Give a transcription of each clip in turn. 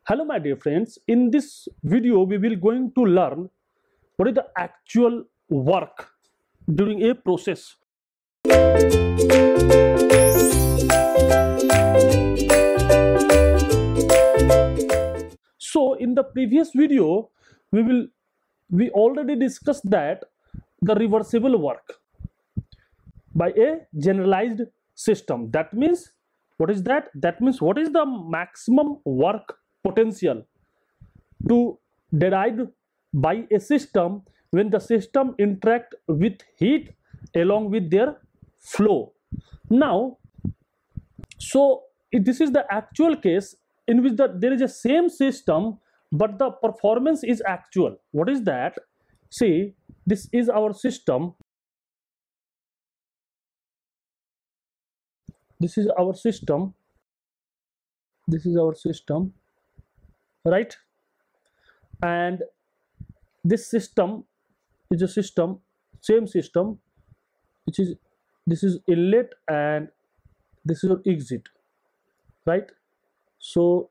Hello my dear friends, in this video we will going to learn what is the actual work during a process. So in the previous video we already discussed that the reversible work by a generalized system. That means what is that? That means what is the maximum work potential to derived by a system when the system interact with heat along with their flow. Now, so this is the actual case in which there is a same system but the performance is actual. What is that? See, this is our system. This is our system. This is our system, right? And this system is a system, same system, which is this is inlet and this is your exit, right? So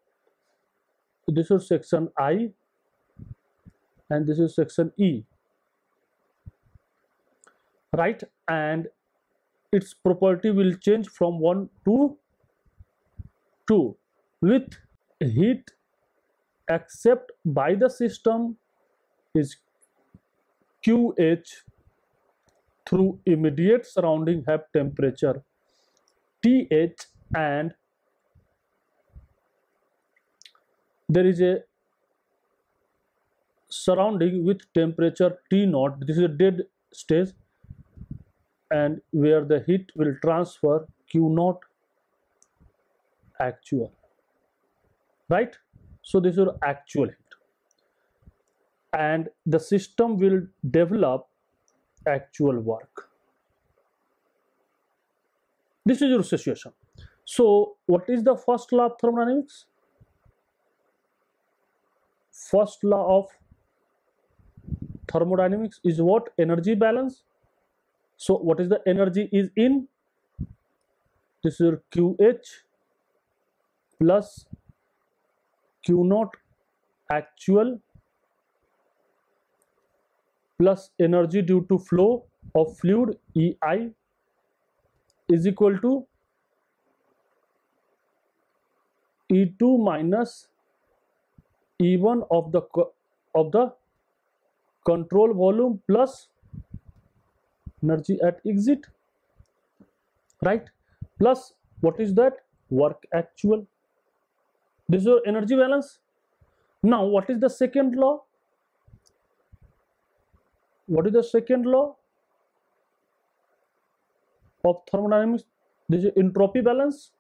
this is section I and this is section E, right? And its property will change from 1 to 2 with heat accept by the system is QH through immediate surrounding have temperature TH, and there is a surrounding with temperature T naught. This is a dead stage and where the heat will transfer Q naught actual, right? So this is your actual heat and the system will develop actual work. This is your situation. So what is the first law of thermodynamics? First law of thermodynamics is what? Energy balance. So what is the energy is in? This is your QH plus Q naught actual plus energy due to flow of fluid EI is equal to E2 minus E1 of the control volume plus energy at exit, right? Plus what is that? Work actual. This is your energy balance. Now what is the second law? What is the second law of thermodynamics? This is entropy balance.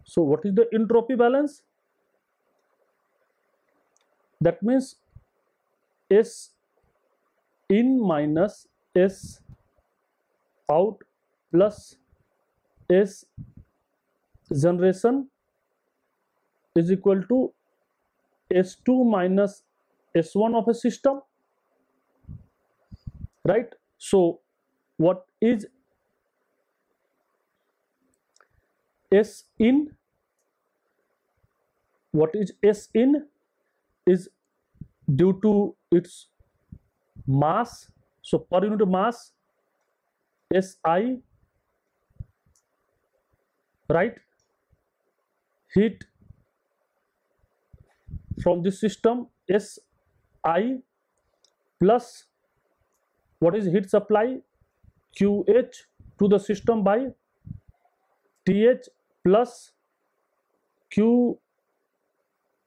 So what is the entropy balance? That means S in minus S out plus S generation is equal to S2 minus S1 of a system, right? So what is S in? What is S in is due to its mass. So per unit mass SI, right? Heat from this system SI plus what is heat supply QH to the system by TH plus Q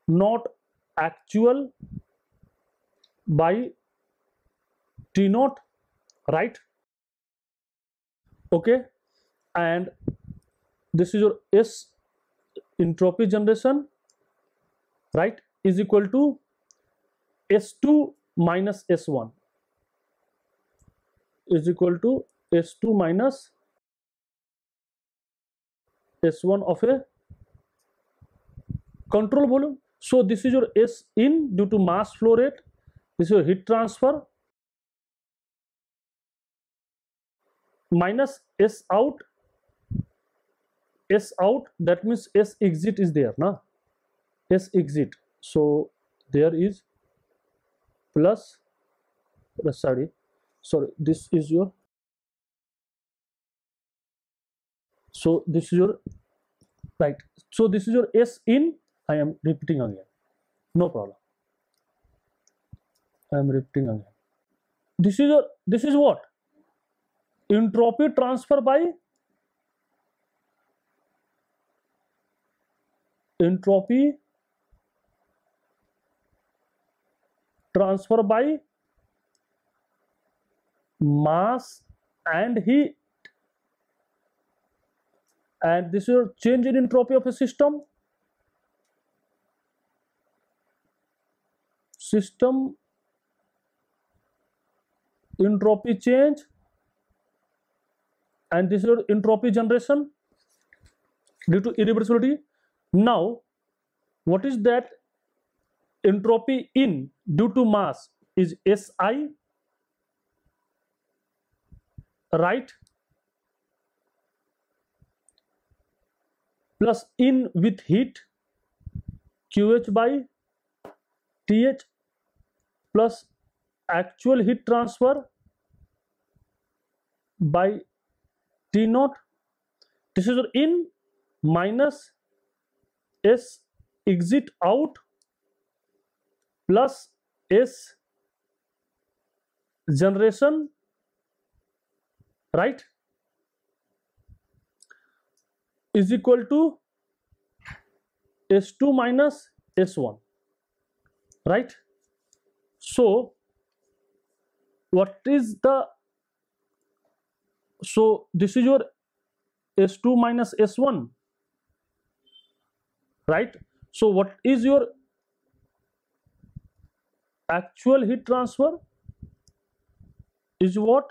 naught actual by T naught, right? Okay, and this is your S entropy generation, right, is equal to S2 minus S1 is equal to S2 minus S1 of a control volume. So this is your S in due to mass flow rate. This is your heat transfer minus S out, that means S exit is there, na? S exit. So there is plus, sorry, this is your, so this is your, right, so this is your S in. I am repeating again, no problem, I am repeating again. This is your, this is what, entropy transfer by, entropy transfer by mass and heat, and this is your change in entropy of a system. System entropy change, and this is your entropy generation due to irreversibility. Now what is that? Entropy in due to mass is Si, right, plus in with heat QH by TH, plus actual heat transfer by T naught. This is your in minus S exit out plus S generation, right, is equal to S2 minus S1, right? So what is the, so this is your S2 minus S1, right? So what is your actual heat transfer is what?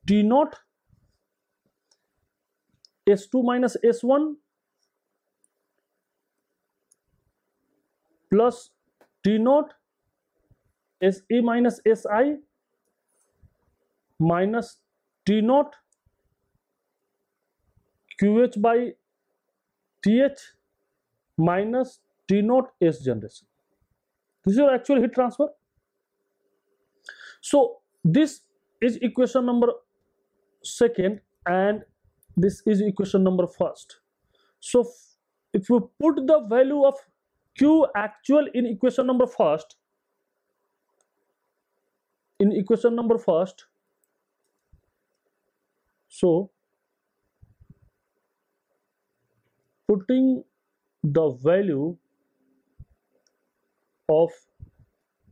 T naught S2 minus S1 plus T naught Se minus Si minus T naught QH by TH minus T naught S generation. This is your actual heat transfer. So this is equation number second and this is equation number first. So if we put the value of Q actual in equation number first, so putting the value of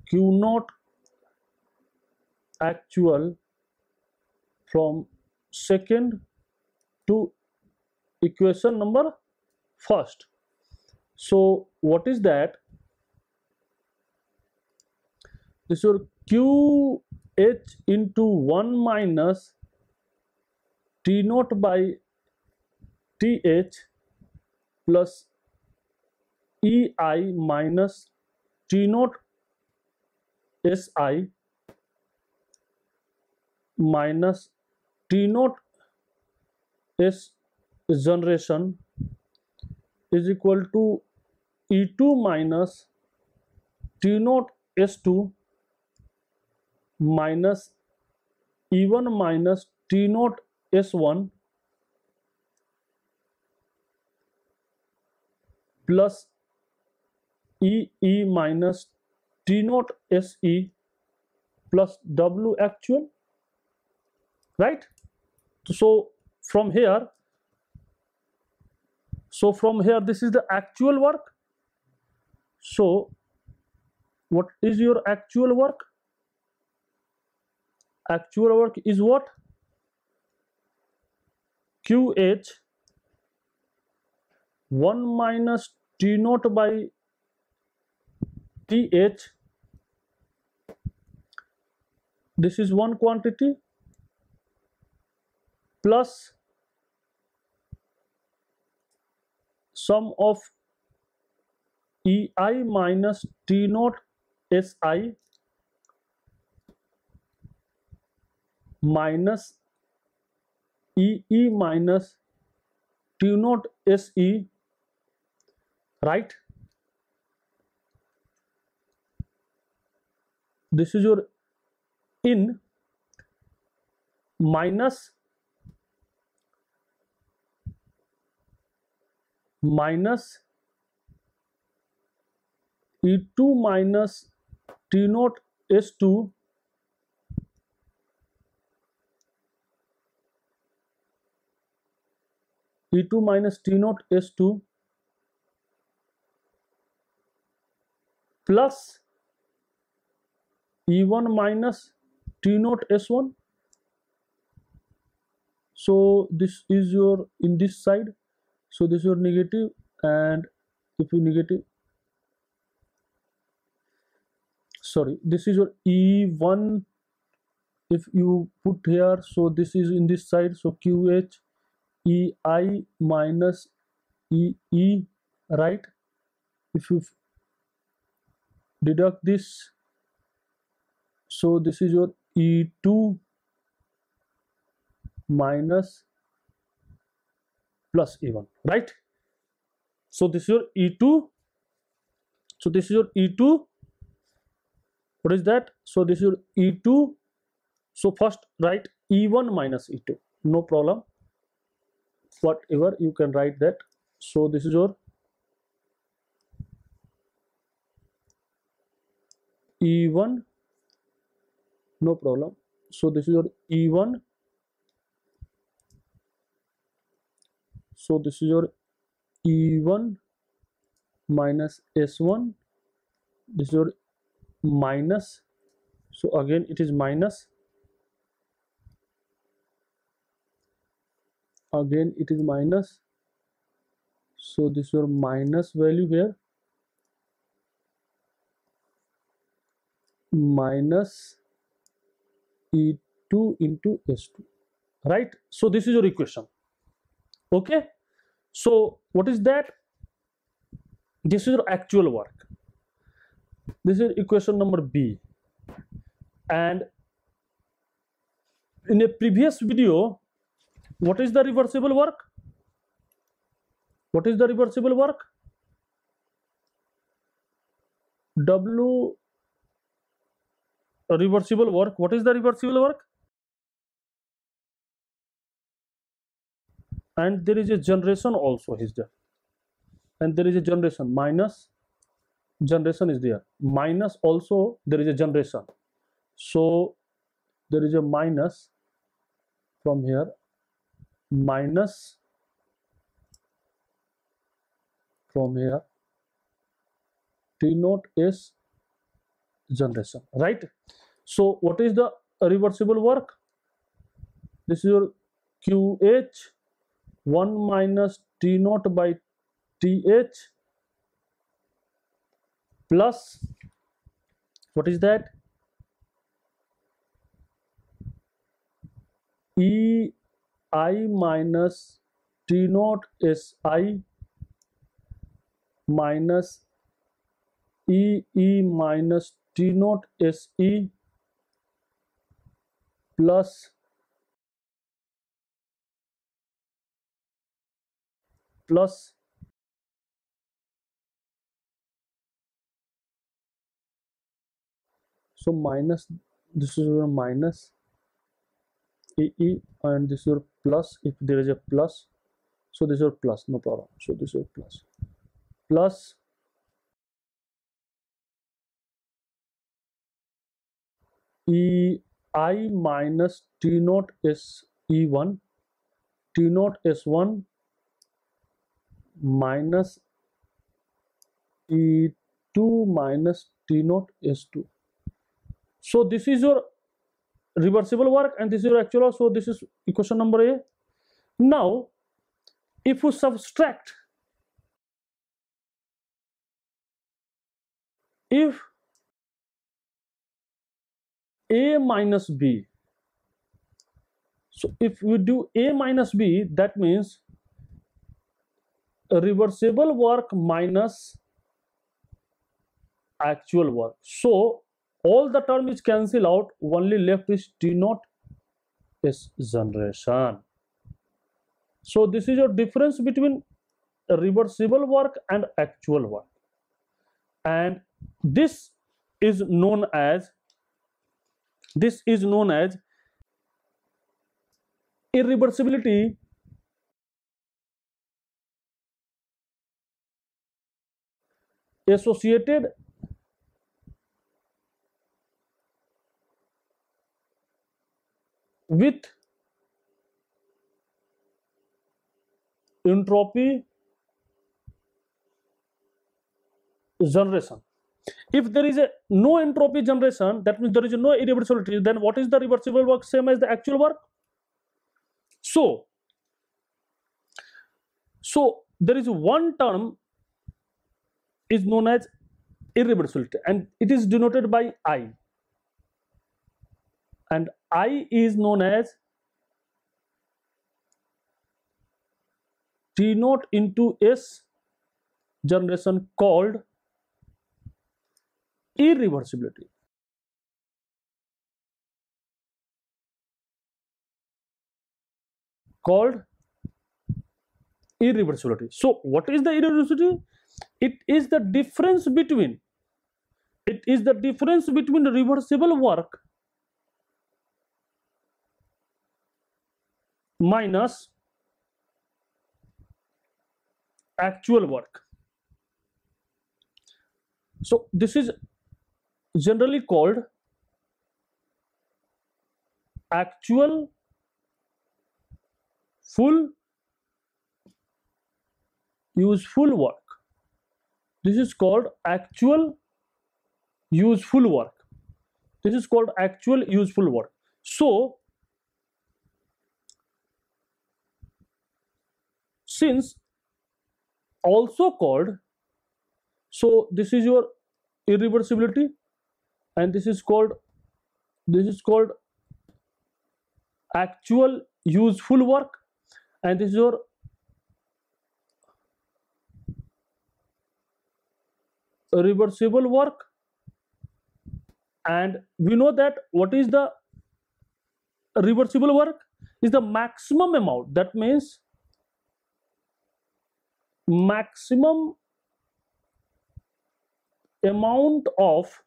Q naught actual from second to equation number first. So what is that? This is your QH into 1 minus T naught by TH plus EI minus T naught SI minus T naught S generation is equal to E2 minus T naught S2 minus E1 minus T naught S1 plus EE minus T naught SE plus W actual, right? So from here this is the actual work. So what is your actual work? Actual work is what? QH 1 minus T naught by TH, this is one quantity, plus sum of EI minus T naught SI minus EE minus T naught SE right? This is your in minus E2 minus T naught S2 E2 minus T naught S2 plus E1 minus T naught S1. So this is your in this side, so this is your negative, and if you negative, sorry, this is your E1, if you put here, so this is in this side, so QH EI minus EE, right? If you deduct this, so this is your E2 minus plus E1, right? So this is your E2, so this is your E2, what is that? So this is your E2, so first write E1 minus E2, no problem, whatever you can write that. So this is your E1, no problem, so this is your E1, so this is your E1 minus S1, this is your minus, so again it is minus, again it is minus, so this is your minus value here, minus E2 into S2, right? So this is your equation. Okay, so what is that? This is your actual work. This is equation number B. And in a previous video, what is the reversible work? What is the reversible work? W reversible work. What is the reversible work? And there is a generation also is there, and there is a generation, minus generation is there, minus also there is a generation, so there is a minus from here, minus from here T naught S generation, right? So what is the reversible work? This is your QH 1 minus T naught by TH plus, what is that? EI minus T naught SI minus EE minus T naught SE plus so minus, this is your minus EE, and this is your plus, if there is a plus, so this is your plus, no problem, so this is your plus EI minus T naught SE1 T naught S1 minus E2 minus T naught S2. So this is your reversible work and this is your actual, so this is equation number A. Now if you subtract, if A minus B, so if we do A minus B, that means reversible work minus actual work, so all the term is cancelled out, only left is T naught S generation. So this is your difference between reversible work and actual work, and this is known as irreversibility associated with entropy generation. If there is no entropy generation, that means there is no irreversibility, then what is the reversible work? Same as the actual work. So there is one term is known as irreversibility, and it is denoted by I, and I is known as T naught into S generation, called irreversibility. So what is the irreversibility? It is the difference between reversible work minus actual work. So this is generally called actual full useful work. This is called actual useful work. So since also called, so this is your irreversibility, and this is called actual useful work, and this is your reversible work. And we know that what is the reversible work is the maximum amount, that means maximum amount of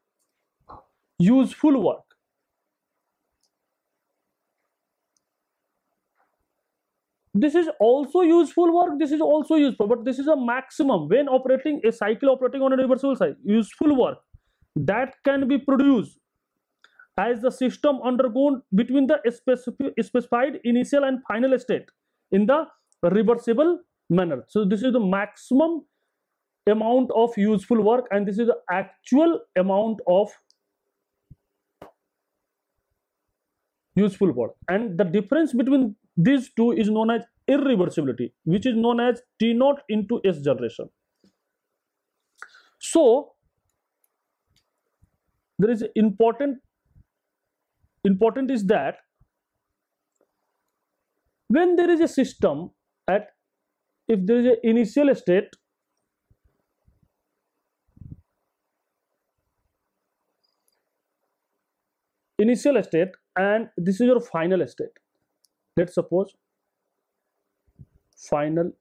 useful work. This is also useful work, this is also useful, but this is a maximum when operating a cycle operating on a reversible cycle. Useful work that can be produced as the system undergone between the specified initial and final state in the reversible manner. So this is the maximum amount of useful work, and this is the actual amount of useful work, and the difference between these two is known as irreversibility, which is known as T naught into S generation. So there is important is that when there is a system at, if there is an initial state, and this is your final state, let's suppose final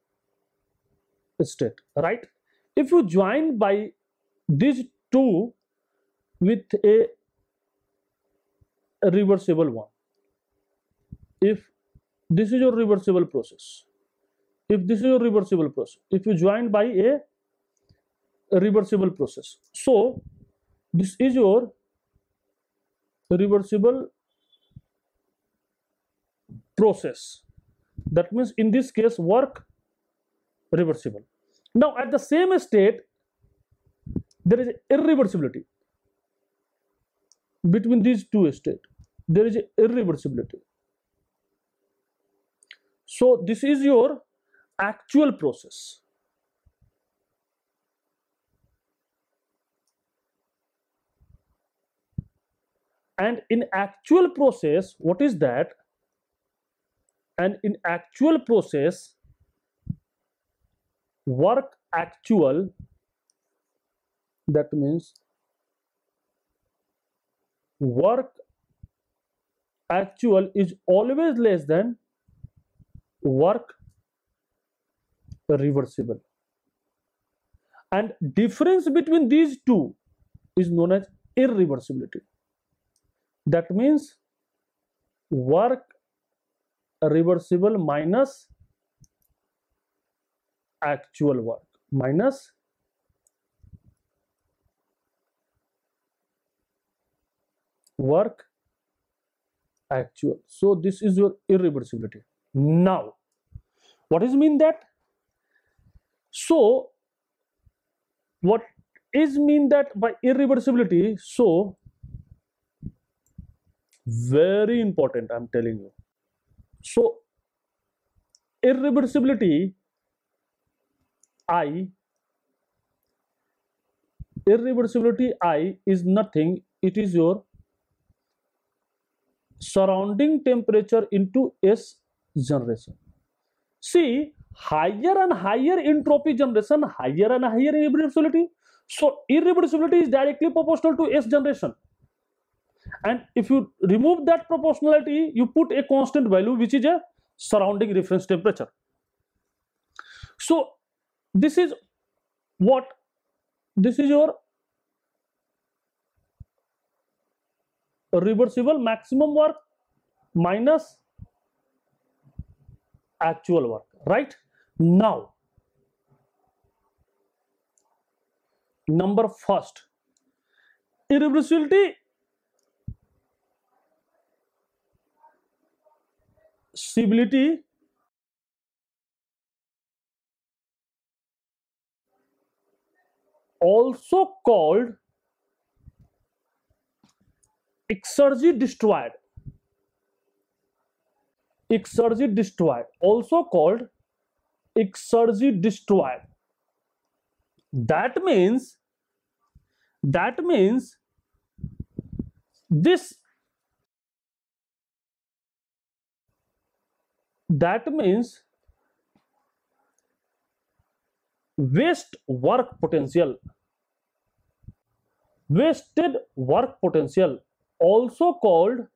state, right? If you join by these two with a reversible one, if this is your reversible process, if you join by a reversible process, so this is your reversible process, that means in this case work reversible. Now at the same state there is irreversibility between these two states, there is irreversibility. So this is your actual process, and in actual process, what is that? And in actual process, work actual, that means work actual is always less than work reversible. and difference between these two is known as irreversibility. That means work reversible minus actual work minus work actual. So this is your irreversibility. Now what is mean that? So what is mean that by irreversibility? So very important, I'm telling you. So irreversibility I is nothing, it is your surrounding temperature into S generation. See, higher and higher entropy generation, higher and higher irreversibility. So irreversibility is directly proportional to S generation. And if you remove that proportionality, you put a constant value which is a surrounding reference temperature. So this is what? This is your reversible maximum work minus actual work, right? Now number first, irreversibility also called exergy destroyed, also called exergy destroyed. That means this, that means waste work potential, wasted work potential, also called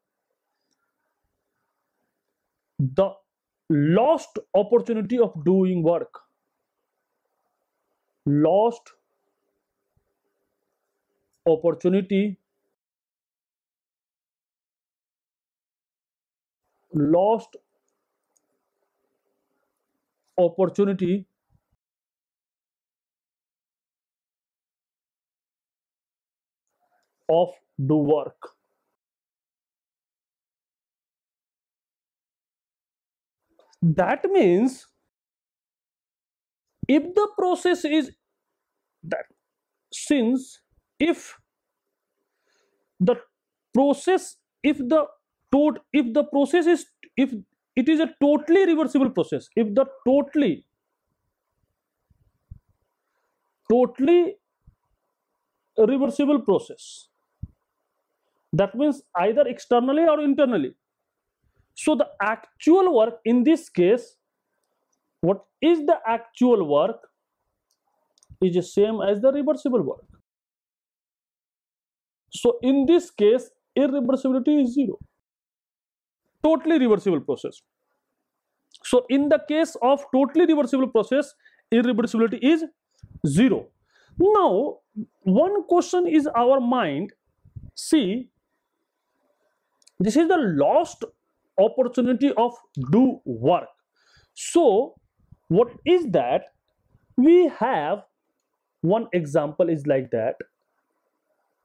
the lost opportunity of doing work, lost opportunity of do work. That means if the process is that, since if the process, if the process is, if it is a totally reversible process, if the totally reversible process, that means either externally or internally. So the actual work in this case, what is the actual work is the same as the reversible work. So in this case, irreversibility is zero, totally reversible process. So in the case of totally reversible process, irreversibility is zero. Now one question is our mind, see, this is the lost opportunity of do work. So what is that? We have one example is like that.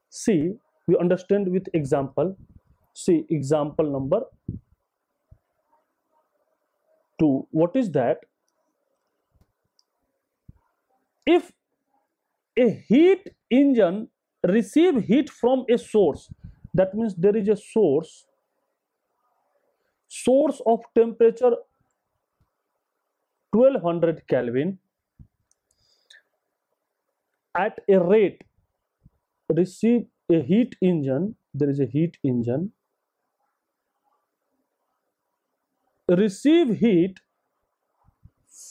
See, we understand with example. See, example number 2. What is that? If a heat engine receive heat from a source, that means there is a source of temperature 1200 Kelvin at a rate, receive a heat engine, there is a heat engine, receive heat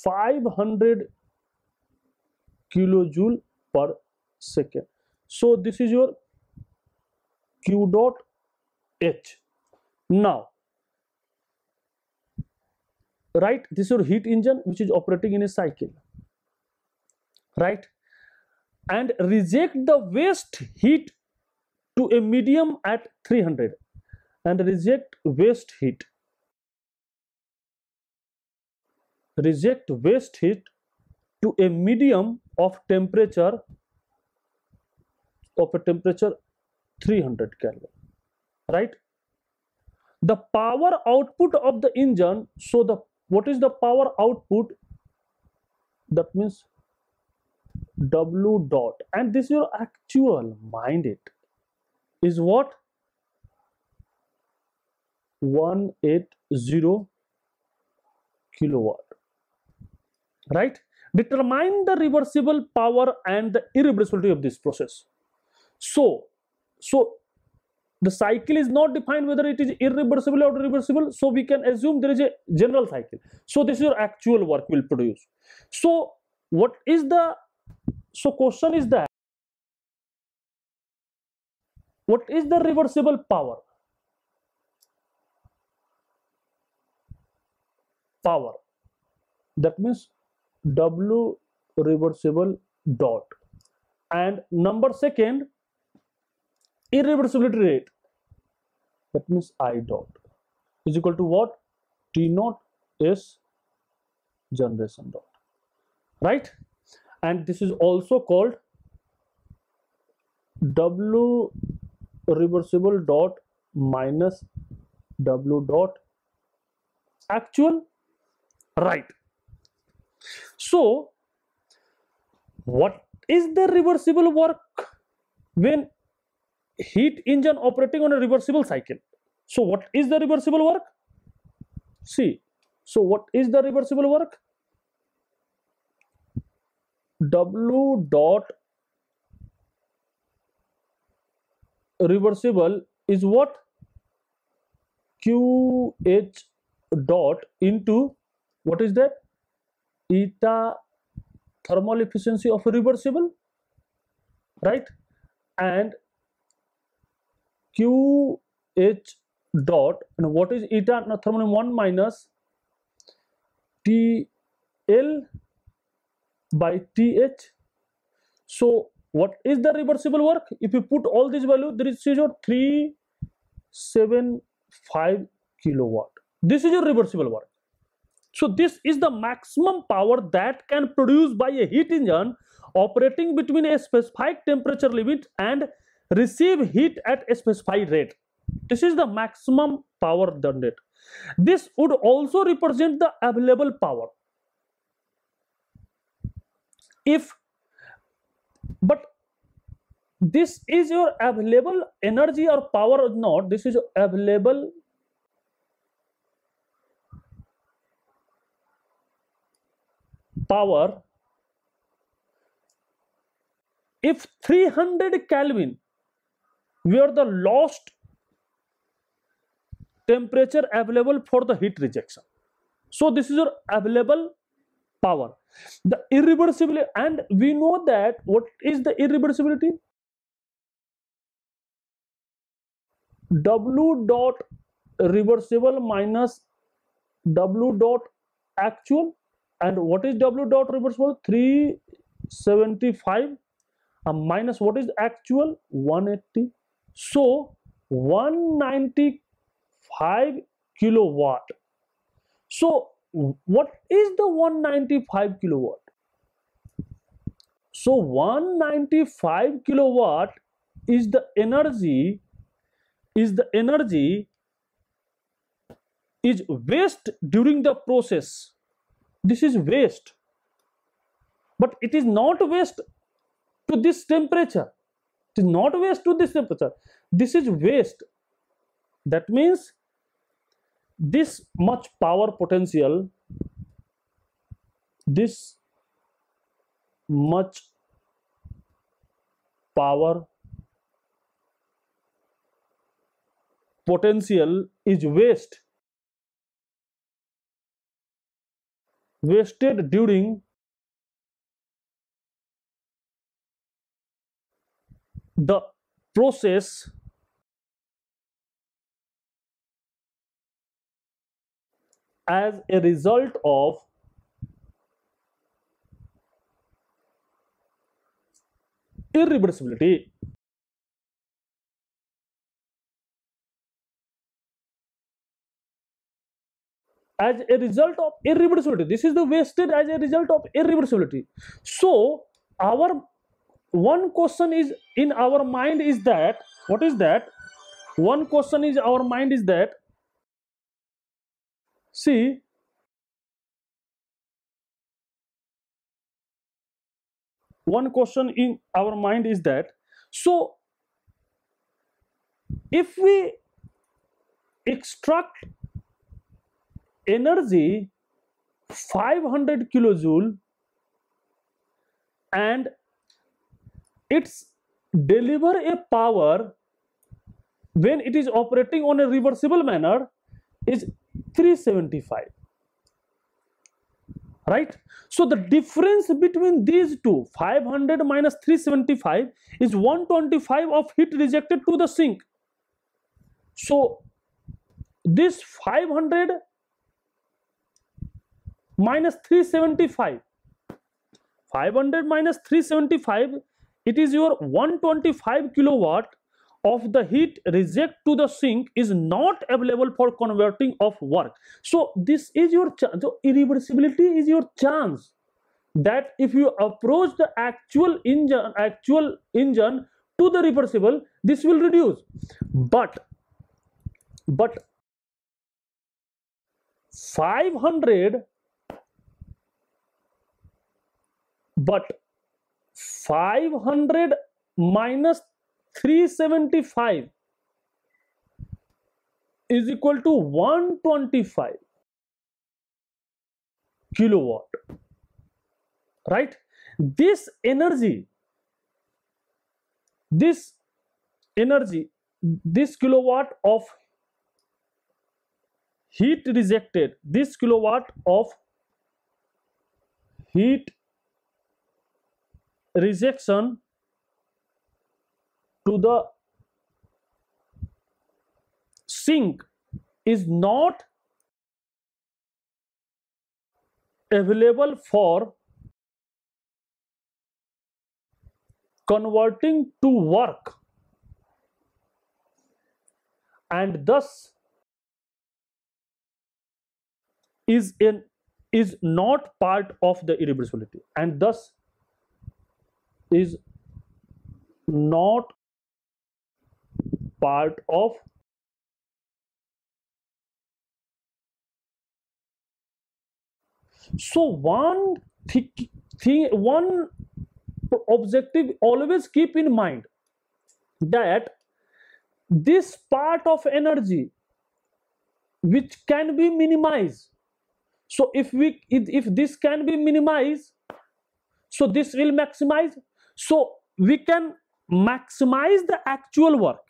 500 kilojoule per second. So this is your Q dot H. Now right, this is your heat engine which is operating in a cycle, right? and reject the waste heat to a medium at 300, and reject waste heat to a medium of temperature 300 Kelvin, right? The power output of the engine, so the what is the power output? That means W dot, and this is your actual, mind it, is what? 180 kilowatt, right? Determine the reversible power and the irreversibility of this process. So the cycle is not defined whether it is irreversible or reversible, so we can assume there is a general cycle. So this is your actual work will produce. So what is the, so question is that what is the reversible power? That means W reversible dot, and number second, irreversibility rate, that means I dot, is equal to what? T naught S generation dot, right? And this is also called W reversible dot minus W dot actual, right? So what is the reversible work when heat engine operating on a reversible cycle? So what is the reversible work? See, so what is the reversible work? W dot reversible is what? QH dot into what is that? Eta thermal efficiency of a reversible, right? And QH dot, and what is eta thermal? 1 minus TL by TH. So what is the reversible work? If you put all these values, there is your 375 kilowatt. This is your reversible work. So this is the maximum power that can produce by a heat engine operating between a specified temperature limit and receive heat at a specified rate. This is the maximum power done it. This would also represent the available power. But this is your available energy or power or not, this is available power. If 300 Kelvin were the lost temperature available for the heat rejection, so this is your available power. The irreversibility, and we know that what is the irreversibility? W dot reversible minus W dot actual, and what is W dot reversible? 375 minus what is actual? 180. So 195 kilowatt. So what is the 195 kilowatt? So 195 kilowatt is the energy is waste during the process. This is waste, but it is not waste to this temperature. It is not waste to this temperature. This is waste. That means this much power potential, this much power potential is wasted during the process as a result of irreversibility. As a result of irreversibility, this is the wasted as a result of irreversibility. So our one question is in our mind is that, what is that? One question is our mind is that, see, one question in our mind is that, so if we extract energy 500 kilojoule and it's deliver a power when it is operating on a reversible manner is 375, right? So the difference between these two, 500 minus 375, is 125 of heat rejected to the sink. So this 500 minus 375, 500 minus 375, it is your 125 kilowatt of the heat reject to the sink is not available for converting of work. So this is your chance. So irreversibility is your chance that if you approach the actual engine to the reversible, this will reduce. But 500 minus 375 is equal to 125 kilowatt, right? This energy, this kilowatt of heat rejected, this kilowatt of heat rejection to the sink is not available for converting to work, and thus is not part of the irreversibility, and thus is not part of so one objective always keep in mind that this part of energy which can be minimized. So if this can be minimized, so this will maximize. So we can maximize the actual work.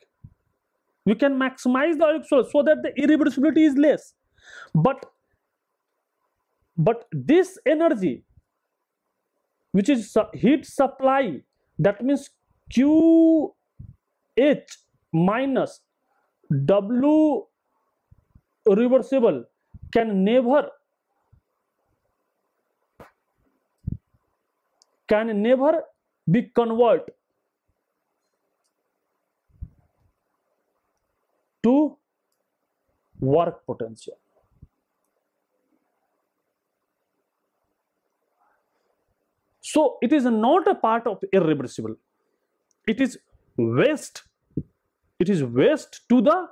We can maximize the actual so that the irreversibility is less. But this energy, which is heat supply, that means QH minus W reversible, can never be converted to work potential. So it is not a part of irreversible. It is waste. It is waste to the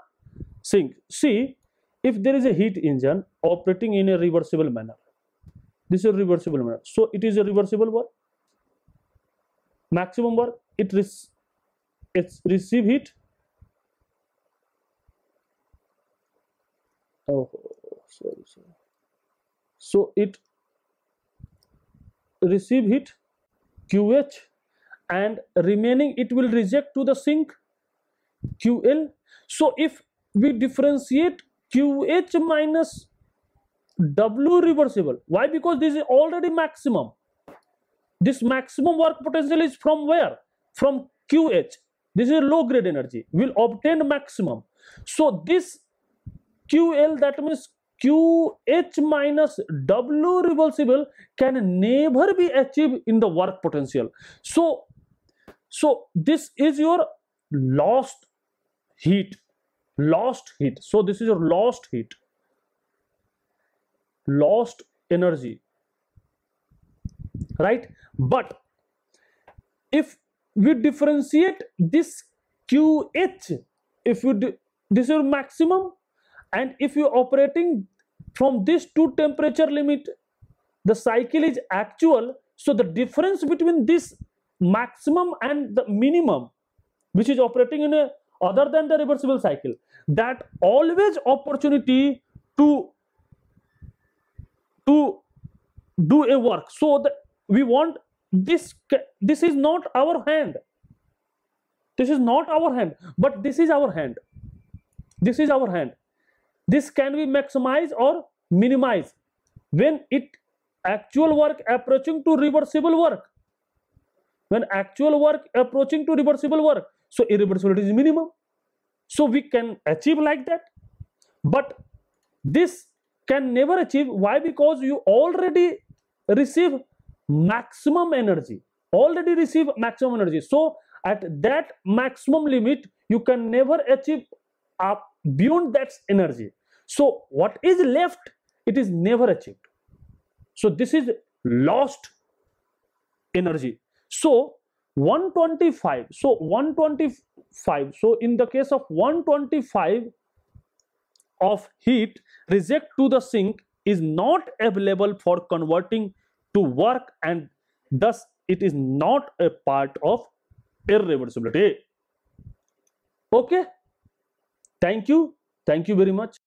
sink. See, if there is a heat engine operating in a reversible manner, this is a reversible manner. So it is a reversible work. Maximum work, it's receive heat. Oh, sorry. So it receive heat QH, and remaining it will reject to the sink QL. So if we differentiate QH minus W reversible, why? Because this is already maximum. This maximum work potential is from where? From QH. This is low grade energy. Will obtain maximum. So this QL, that means QH minus W reversible, can never be achieved in the work potential. So So this is your lost heat, so this is your lost heat, lost energy, right? But if we differentiate this QH, if you this is your maximum, and if you operating from this to temperature limit, the cycle is actual, so the difference between this maximum and the minimum, which is operating in a other than the reversible cycle, that always opportunity to do a work. So that we want this is not our hand, this is not our hand, but this is our hand, this is our hand. This can be maximized or minimized when it actual work approaching to reversible work, when actual work approaching to reversible work, so irreversibility is minimum, so we can achieve like that. But this can never achieve. Why? Because you already receive maximum energy, so at that maximum limit you can never achieve up beyond that energy. So what is left, it is never achieved. So this is lost energy. So 125, so in the case of 125 of heat reject to the sink is not available for converting to work, and thus it is not a part of irreversibility. Okay, thank you very much.